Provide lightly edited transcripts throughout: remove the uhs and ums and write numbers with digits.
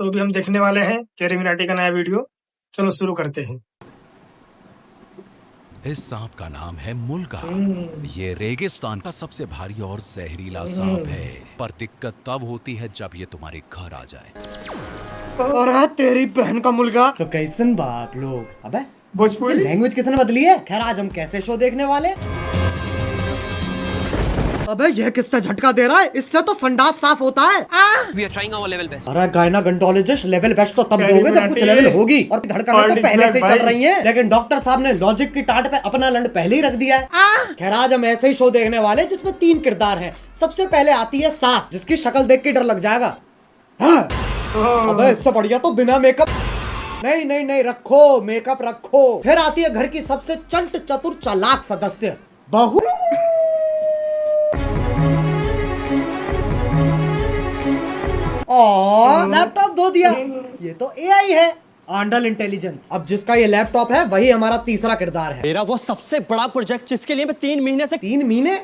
तो अभी हम देखने वाले हैं कैरी मिनाटी का नया वीडियो। चलो शुरू करते हैं। इस सांप का नाम है मुल्गा। ये रेगिस्तान का सबसे भारी और जहरीला सांप है, पर दिक्कत तब होती है जब ये तुम्हारे घर आ जाए। और तेरी बहन का मुल्गा तो कैसन बाप लोग। अबे भोजपुरी लैंग्वेज किसने बदली है। खैर आज हम कैसे शो देखने वाले। अबे ये किससे झटका दे रहा है, इससे तो संडास साफ होता है। We are trying our level best. अरे गायनाकोलॉजिस्ट लेवल बेस्ट तो तब दोगे जब कुछ लेवल होगी, और धड़कनें तो पहले से ही चल रही हैं। लेकिन डॉक्टर साहब ने लॉजिक की टाट पे अपना लंड पहले ही रख दिया है। खैर आज हम ऐसे ही शो देखने वाले जिसमें 3 किरदार हैं। सबसे पहले आती है सास, जिसकी शक्ल देख के डर लग जाएगा। अबे इससे बढ़िया तो बिना मेकअप। नहीं नहीं नहीं, रखो मेकअप रखो। फिर आती है घर की सबसे चंट चतुर चालाक सदस्य, बहू। लैपटॉप धो दिया। ये तो एआई है, आंडल इंटेलिजेंस। अब जिसका ये लैपटॉप है वही हमारा तीसरा किरदार है। मेरा वो सबसे बड़ा प्रोजेक्ट जिसके लिए मैं 3 महीने से 3 महीने।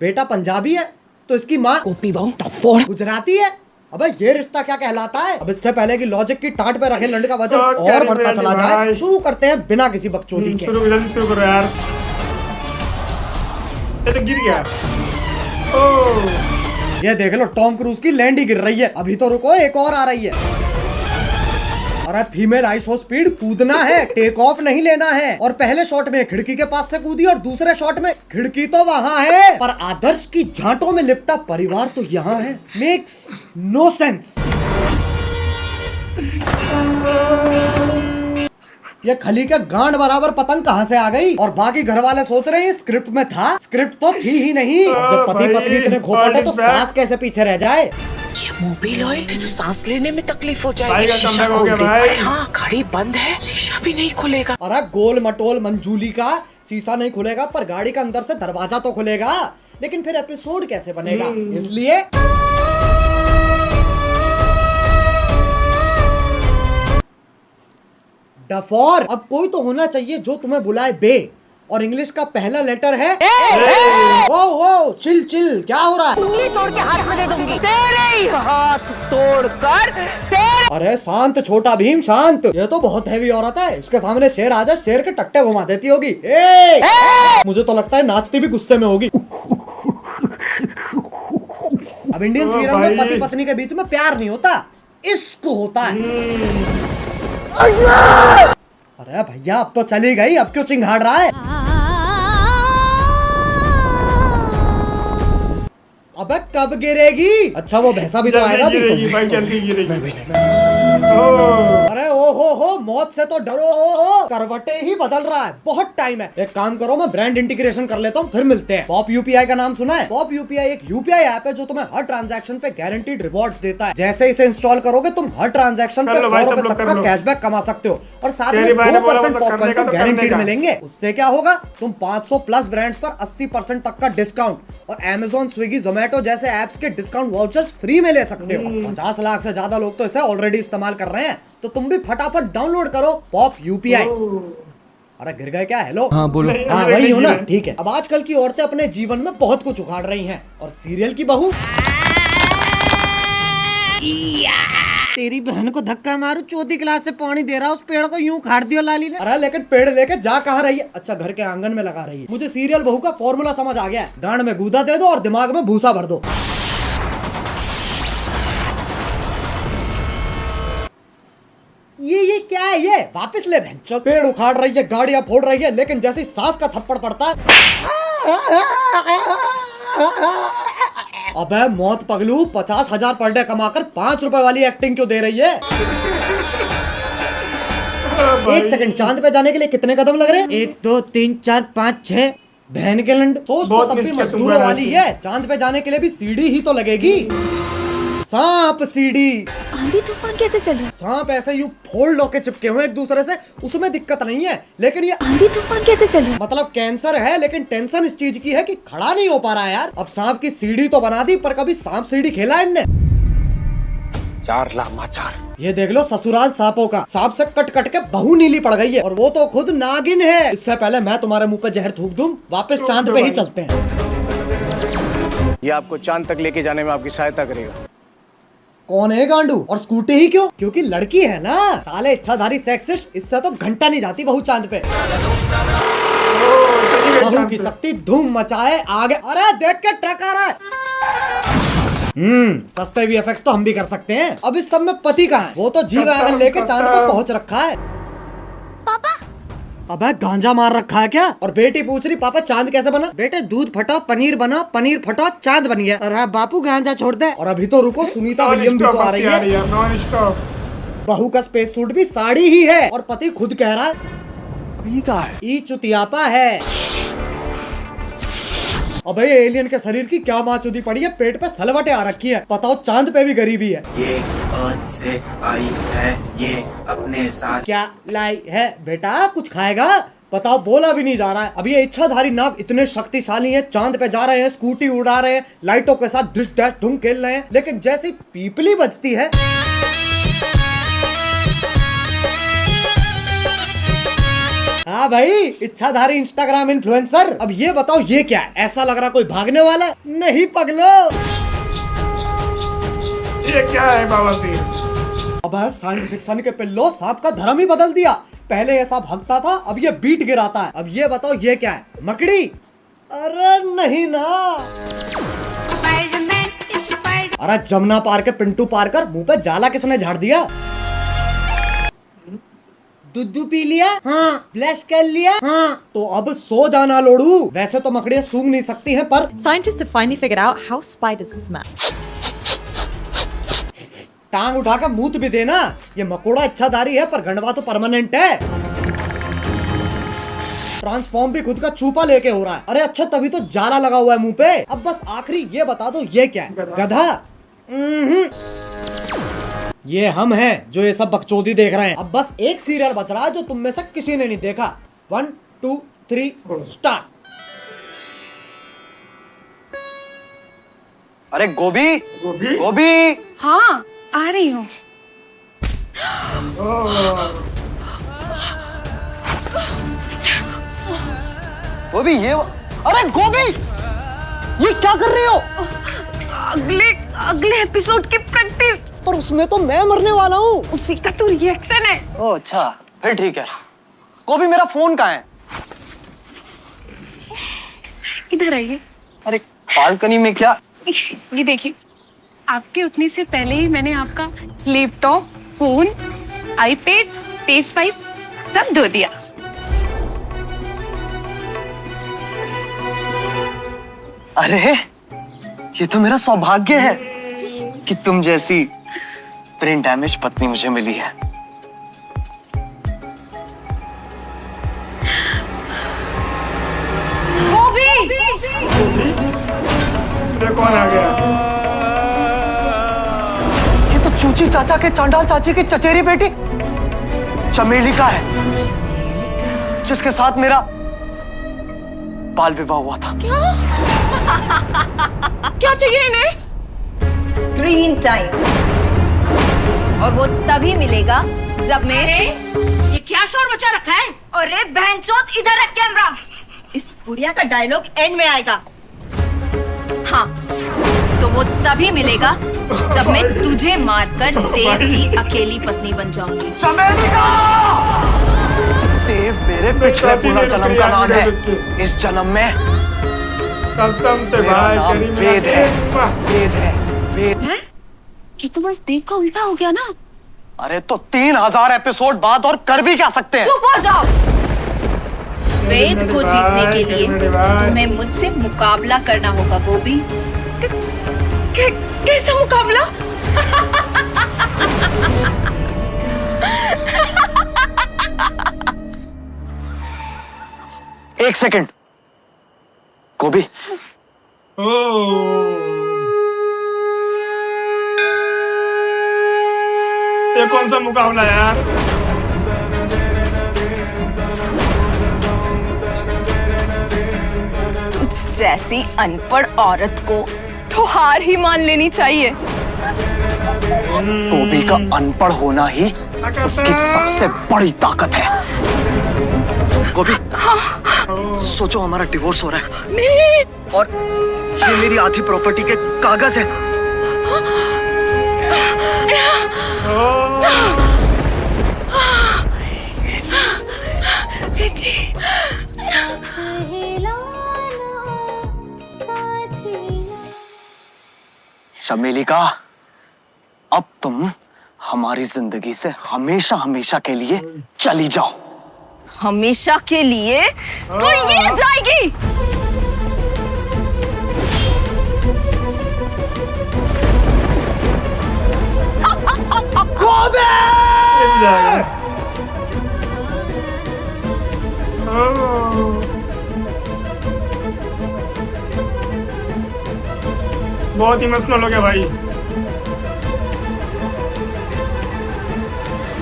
बेटा पंजाबी है तो इसकी माँ टॉप 4 गुजराती है। अबे ये रिश्ता क्या कहलाता है। अब इससे पहले कि लॉजिक की टाट पे रखे लंड का वजन और बढ़ता चला जाए, शुरू करते हैं बिना किसी बकचोदी के। जल्दी शुरू करो यार। ये तो गिर गया। ओह ये देख लो टॉम क्रूज की लैंड ही गिर रही है। अभी तो रुको, एक और आ रही है। अरे फीमेल आइसो स्पीड कूदना है, टेक ऑफ नहीं लेना है। और पहले शॉट में खिड़की के पास से कूदी और दूसरे शॉट में खिड़की तो वहां है पर आदर्श की झांटों में लिपटा परिवार तो यहाँ है। Makes no sense. ये खली के गांड बराबर पतंग कहाँ से आ गई। और बाकी घर वाले सोच रहे हैं स्क्रिप्ट में था, स्क्रिप्ट तो थी ही नहीं। जब पति पत्नी इतने खोपटे तो सास कैसे पीछे रह जाए। ये मोबिल ऑयल से तो सांस लेने में तकलीफ हो भाई जाएगी। का शीशा comeback हो खोल गया दे। भाई। अरे हाँ, घड़ी बंद है, शीशा भी नहीं खुलेगा। अरे गोल मटोल मंजूली का शीशा नहीं खुलेगा पर गाड़ी का अंदर से दरवाजा तो खुलेगा। लेकिन फिर एपिसोड कैसे बनेगा, इसलिए डफॉर। अब कोई तो होना चाहिए जो तुम्हें बुलाए बे, और इंग्लिश का पहला लेटर है ओ। ओ चिल चिल, क्या हो रहा है। उंगली तोड़ के हाथ में दे दूंगी, तेरे ही हाथ तोड़कर तेरे। अरे शांत छोटा भीम शांत। ये तो बहुत हैवी औरत है, इसके सामने शेर आ जाए शेर के टट्टे घुमा देती होगी। मुझे तो लगता है नाचती भी गुस्से में होगी। अब इंडियन सीरियल में पति पत्नी के बीच में प्यार नहीं होता, इश्क होता है। अरे भैया अब तो चली गई, अब क्यों चिंघाड़ रहा है। अबे कब गिरेगी। अच्छा वो भैंसा भी तो आएगा। गिरेगी भाई, जल्दी गिरेगी। अरे ओ हो मौत से तो डरो। करवटे ही बदल रहा है, बहुत टाइम है। एक काम करो, मैं ब्रांड इंटीग्रेशन कर लेता हूँ, फिर मिलते हैं। पॉप यूपीआई का नाम सुना है। पॉप यूपीआई एक यूपीआई ऐप है जो तुम्हें हर ट्रांजैक्शन पे गारंटीड रिवॉर्ड्स देता है। जैसे इसे इंस्टॉल करोगे तुम हर ट्रांजैक्शन पे 100 रुपए तक का कैशबैक कमा सकते हो, और साथ में 2% पॉपकॉर्न को गारंटीड मिलेंगे। उससे क्या होगा, तुम 500 प्लस ब्रांड्स पर 80% तक का डिस्काउंट और Amazon, स्विगी, जोमेटो जैसे ऐप्स के डिस्काउंट वाउचर्स फ्री में ले सकते हो। 50 लाख से ज्यादा लोग तो इसे ऑलरेडी इस्तेमाल कर रहे हैं, तो तुम भी फटाफट डाउनलोड करो पॉप यूपीआई। अरे गिर गए क्या। हेलो हाँ बोलो। हाँ वही हो ना, ठीक है। अब आजकल की औरतें अपने जीवन में बहुत कुछ उखाड़ रही हैं, और सीरियल की बहू। तेरी बहन को धक्का मारू, चौथी क्लास से पानी दे रहा, उस पेड़ को यूं उखाड़ दियो लाली ने। अरे लेकिन पेड़ लेके जा कहाँ रही है। अच्छा घर के आंगन में लगा रही है। मुझे सीरियल बहू का फॉर्मूला समझ आ गया है। गांड में गूदा दे दो और दिमाग में भूसा भर दो। ये क्या है, ये वापस ले बहन। पेड़ उखाड़ रही है, गाड़ियां फोड़ रही है, लेकिन जैसे ही सांस का थप्पड़ पड़ता है। अबे मौत पगलू, 50,000 पर डे कमाकर 5 रुपए वाली एक्टिंग क्यों दे रही है। 1 सेकंड, चांद पे जाने के लिए कितने कदम लग रहे हैं। 1 2 3 4 5 6। बहन के लंड। सोच तो तब भी मजदूरों वाली है, चांद पे जाने के लिए भी सीढ़ी ही तो लगेगी। सांप सीढ़ी। आंधी तूफान कैसे चल रहा है। सांप ऐसे यूं फोल्ड होके चिपके हुए एक दूसरे से, उसमें दिक्कत नहीं है। लेकिन ये आंधी तूफान कैसे चल रहा है। मतलब कैंसर है, लेकिन टेंशन इस चीज की है कि खड़ा नहीं हो पा रहा है यार। अब सांप की सीढ़ी तो बना दी, पर कभी सांप सीढ़ी खेला इनने। 4 लामाचार। ये देख लो ससुराल सांपों का। सांप से कट कट के बहू नीली पड़ गई है, और वो तो खुद नागिन है। इससे पहले मैं तुम्हारे मुंह पे जहर थूक दूं, वापस चांद पे ही चलते हैं। ये आपको चांद तक लेके जाने में आपकी सहायता करेगा। कौन है गांडू? और स्कूटी ही क्यों? क्योंकि लड़की है ना। साले इच्छाधारी सेक्सिस्ट, इससे तो घंटा नहीं जाती बहू चांद पे। बहू की शक्ति धूम मचाए आगे। अरे देख के ट्रक आ रहा है। सस्ते VFX तो हम भी कर सकते हैं। अब इस सब में पति कहाँ है? वो तो जी वैगन लेके चांद पे पहुंच रखा है। पापा अबे गांजा मार रखा है क्या? और बेटी पूछ रही पापा चांद कैसे बना? बेटे दूध फटो पनीर बना, पनीर फटो चांद बन गया। अरे बापू गांजा छोड़ दे। और अभी तो रुको, सुनीता विलियम भी तो आ रही है। Non stop. बहू का स्पेस सूट भी साड़ी ही है और पति खुद कह रहा है अभी कहाँ है? ई चुतियापा है। अबे एलियन के शरीर की क्या माचुदी पड़ी है? पेट पे सलवटें आ रखी है। बताओ चांद पे भी गरीबी है। ये अर्थ से आई है, ये अपने साथ क्या लाई है? बेटा कुछ खाएगा? बताओ, बोला भी नहीं जा रहा है। अब ये इच्छाधारी नाग इतने शक्तिशाली हैं, चांद पे जा रहे हैं, स्कूटी उड़ा रहे हैं, लाइटों के साथ डिश डैश ढूंढ खेल रहे हैं, लेकिन जैसी पीपली बजती है हाँ भाई, इच्छाधारी इंस्टाग्राम इन्फ्लुएंसर। अब ये बताओ ये क्या है? ऐसा लग रहा कोई भागने वाला है। नहीं पगलो, ये क्या है बाबा सिंह? अब साइंस फिक्शन के पिल्लो सांप का धर्म ही बदल दिया। पहले ऐसा भागता था, अब ये बीट गिराता है। अब ये बताओ ये क्या है? मकड़ी? अरे नहीं ना। अरे जमुना पार के पिंटू पार कर मुंह पे जाला किसने झाड़ दिया? दूध पी लिया? हाँ। ब्लश कर लिया? हाँ। तो अब सो जाना लोड़ू। वैसे तो मकड़ियाँ सूंघ नहीं सकती हैं, पर Scientists have finally figured out how spiders smell. टांग उठा के मूत भी देना। ये मकोड़ा इच्छाधारी है, पर गंडवा तो परमानेंट है। ट्रांसफॉर्म भी खुद का चूपा लेके हो रहा है। अरे अच्छा, तभी तो जाला लगा हुआ है मुंह पे। अब बस आखिरी ये बता दो ये क्या है? गधा? ये हम हैं जो ये सब बकचोदी देख रहे हैं। अब बस एक सीरियल बच रहा है जो तुम में से किसी ने नहीं देखा। 1 2 3 स्टार्ट। अरे गोभी गोभी? गोभी हाँ आ रही हूँ। गोभी ये अरे गोभी ये क्या कर रही हो? अगले एपिसोड की प्रैक्टिस। पर उसमें तो मैं मरने वाला हूँ। उसी का तो रिएक्शन है। ओह अच्छा, फिर ठीक है। गोभी मेरा फोन कहाँ है? इधर आइए। अरे बालकनी में क्या? ये देखिए, आपके उठने से पहले ही मैंने आपका लैपटॉप, फोन, आईपैड, PS5 सब धो दिया। अरे ये तो मेरा सौभाग्य है कि तुम जैसी ब्रेन डैमेज पत्नी मुझे मिली है। गोभी! ये कौन आ गया? ये तो चूची चाचा के चांडाल चाची की चचेरी बेटी चमेली का है, जिसके साथ मेरा बाल विवाह हुआ था। क्या चाहिए इन्हें? स्क्रीन टाइम, और वो तभी मिलेगा जब मैं। ये क्या शोर मचा रखा है? अरे बहनचोद, इधर रख कैमरा। इस बुढ़िया का डायलॉग एंड में आएगा। हाँ, तो वो तभी मिलेगा जब मैं तुझे मारकर देव की अकेली पत्नी बन जाऊंगी। चमेली का देव मेरे पिछले पुनर्जन्म का नाम है। इस जन्म में कसम से मेरा भाई नाम करीम वेद है, वेद है, वेद। है? ये तो बस देव का उल्टा हो गया ना। अरे तो 3000 एपिसोड बाद और कर भी क्या सकते हैं? चुप हो जाओ। वेद को जीतने के लिए तुम्हें मुझसे मुकाबला करना होगा गोभी। कैसा मुकाबला? एक सेकंड गोभी। ये कौन सा मुकाबला है यार? तुझ जैसी अनपढ़ औरत को तो हार ही मान लेनी चाहिए। गोभी का अनपढ़ होना ही उसकी सबसे बड़ी ताकत है। गोभी, सोचो हमारा डिवोर्स हो रहा है। नहीं। और ये मेरी आधी प्रॉपर्टी के कागज है। चमेली का, अब तुम हमारी जिंदगी से हमेशा हमेशा के लिए चली जाओ। हमेशा के लिए तो ये जाएगी। बहुत इमोशनल हो गया भाई।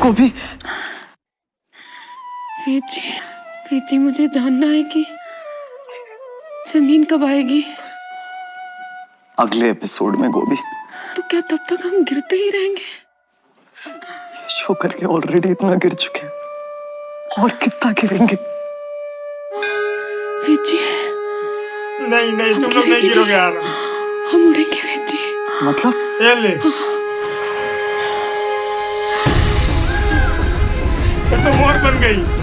गोभी, वेद जी मुझे जानना है कि जमीन कब आएगी। अगले एपिसोड में गोभी। तो क्या तब तक हम गिरते ही रहेंगे? शो करके ऑलरेडी इतना गिर चुके हैं, और कितना गिरेंगे? वेद जी, नहीं तुम लोग नहीं गिरोगे यार। हम उड़ेंगे वेद जी। मतलब? ये ले, ये तो मोर बन गई।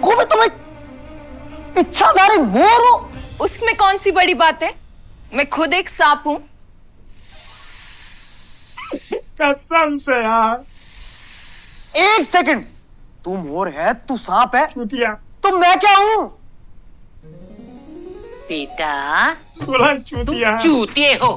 गोभी, तुम एक इच्छाधारी मोर हो। उसमें कौन सी बड़ी बात है? मैं खुद एक सांप हूँ। कसम से यार। एक सेकंड, तू मोर है, तू सांप है, चूतिया। तो मैं क्या हूँ? बेटा बोला चूतिया। चूतिए हो।